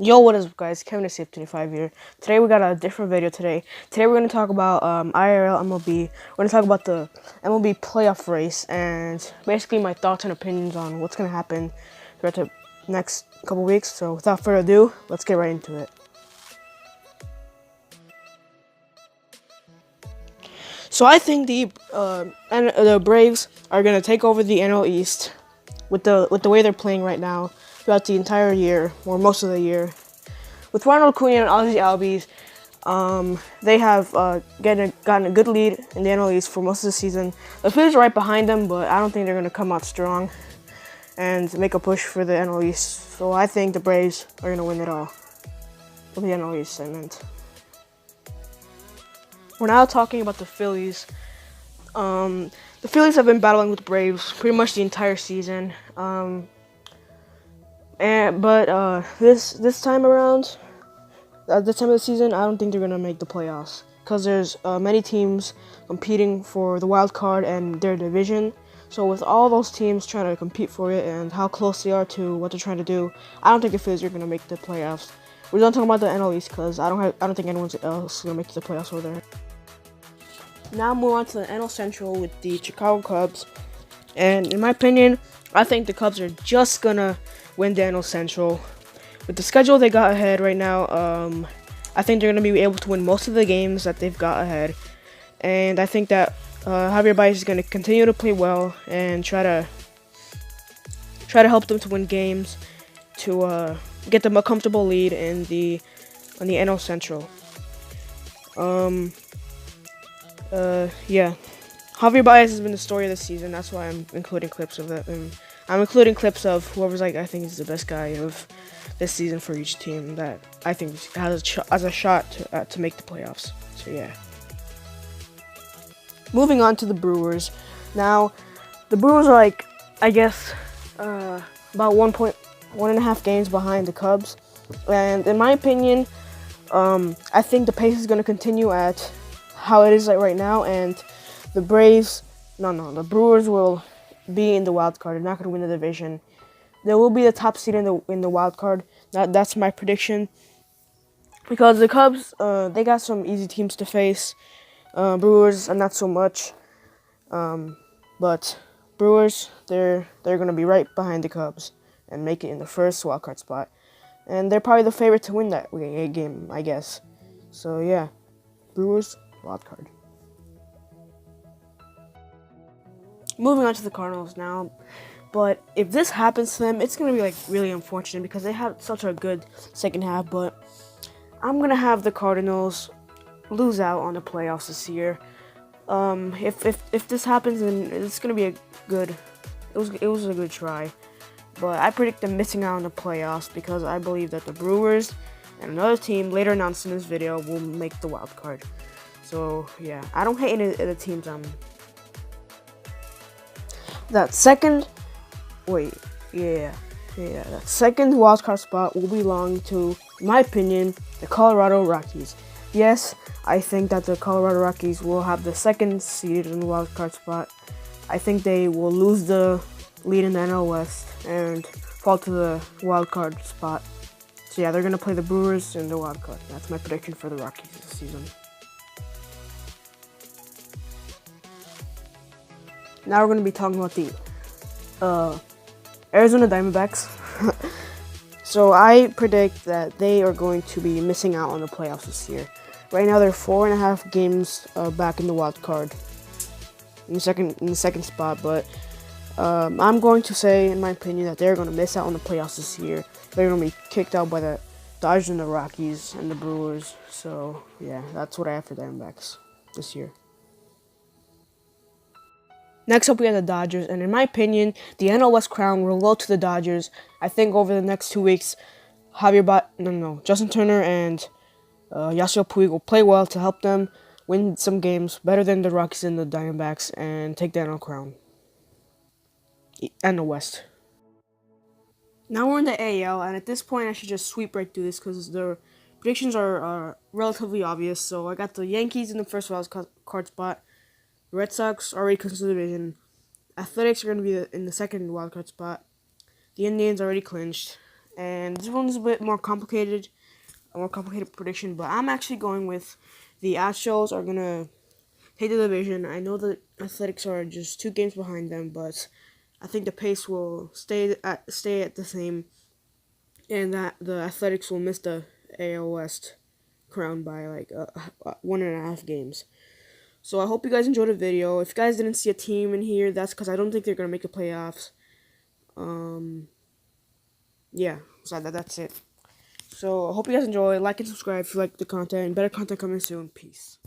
Yo, what is up, guys? Kevin is Safe 25 here. Today we got a different video today. Today we're going to talk about IRL MLB. We're going to talk about the MLB playoff race and basically my thoughts and opinions on what's going to happen throughout the next couple weeks. So without further ado, let's get right into it. So I think the Braves are going to take over the NL East with the way they're playing right now throughout the entire year, or most of the year. With Ronald Acuna and Ozzie Albies, they have gotten a good lead in the NL East for most of the season. The Phillies are right behind them, but I don't think they're going to come out strong and make a push for the NL East. So I think the Braves are going to win it all. For the NL East, I meant. We're now talking about the Phillies. The Phillies have been battling with the Braves pretty much the entire season. But this time around, at this time of the season, I don't think they're gonna make the playoffs because there's many teams competing for the wild card and their division. So with all those teams trying to compete for it and how close they are to what they're trying to do, I don't think the Phillies are gonna make the playoffs. We're not talking about the NL East because I don't think anyone else is gonna make the playoffs over there. Now move on to the NL Central with the Chicago Cubs, and in my opinion, I think the Cubs are just gonna win the NL Central. With the schedule they got ahead right now, I think they're gonna be able to win most of the games that they've got ahead, and I think that Javier Baez is gonna continue to play well and try to help them to win games to get them a comfortable lead in the NL Central. Yeah. Javier Baez has been the story of the season. That's why I'm including clips of it. And I'm including clips of whoever's I think is the best guy of this season for each team that I think has a shot to make the playoffs. So yeah. Moving on to the Brewers. Now, the Brewers are about 1.5 games behind the Cubs, and in my opinion, I think the pace is going to continue at how it is right now, and the Brewers will be in the wild card. They're not going to win the division. They will be the top seed in the wild card. That's my prediction. Because the Cubs, they got some easy teams to face. Brewers, not so much. But Brewers, they're going to be right behind the Cubs and make it in the first wild card spot. And they're probably the favorite to win that game, I guess. So yeah, Brewers, wild card. Moving on to the Cardinals now, but if this happens to them, it's gonna be really unfortunate because they have such a good second half. But I'm gonna have the Cardinals lose out on the playoffs this year. If this happens, then it's gonna be a good. It was a good try, but I predict them missing out on the playoffs because I believe that the Brewers and another team later announced in this video will make the wild card. So yeah, I don't hate any of the teams. That second wild card spot will belong to, in my opinion, the Colorado Rockies. Yes, I think that the Colorado Rockies will have the second seed in the wild card spot. I think they will lose the lead in the NL West and fall to the wild card spot. So yeah, they're gonna play the Brewers in the wild card. That's my prediction for the Rockies this season. Now we're going to be talking about the Arizona Diamondbacks. So I predict that they are going to be missing out on the playoffs this year. Right now they're 4.5 games back in the wild card, in the second spot. But I'm going to say, in my opinion, that they're going to miss out on the playoffs this year. They're going to be kicked out by the Dodgers and the Rockies and the Brewers. So yeah, that's what I have for Diamondbacks this year. Next up, we have the Dodgers, and in my opinion, the NL West crown will go to the Dodgers. I think over the next 2 weeks, Justin Turner and Yasiel Puig will play well to help them win some games better than the Rockies and the Diamondbacks and take the NL crown and the West. Now we're in the AL, and at this point, I should just sweep right through this because the predictions are relatively obvious. So I got the Yankees in the first wild card spot. Red Sox already clinched the division. Athletics are going to be in the second wildcard spot. The Indians already clinched. And this one's a bit more complicated, a more complicated prediction, but I'm actually going with the Astros are gonna take the division. I know the Athletics are just 2 games behind them, but I think the pace will stay at the same, and that the Athletics will miss the AL West crown by like 1.5 games. So I hope you guys enjoyed the video. If you guys didn't see a team in here, that's because I don't think they're gonna make the playoffs. Yeah, so that's it. So I hope you guys enjoy. Like and subscribe if you like the content. Better content coming soon. Peace.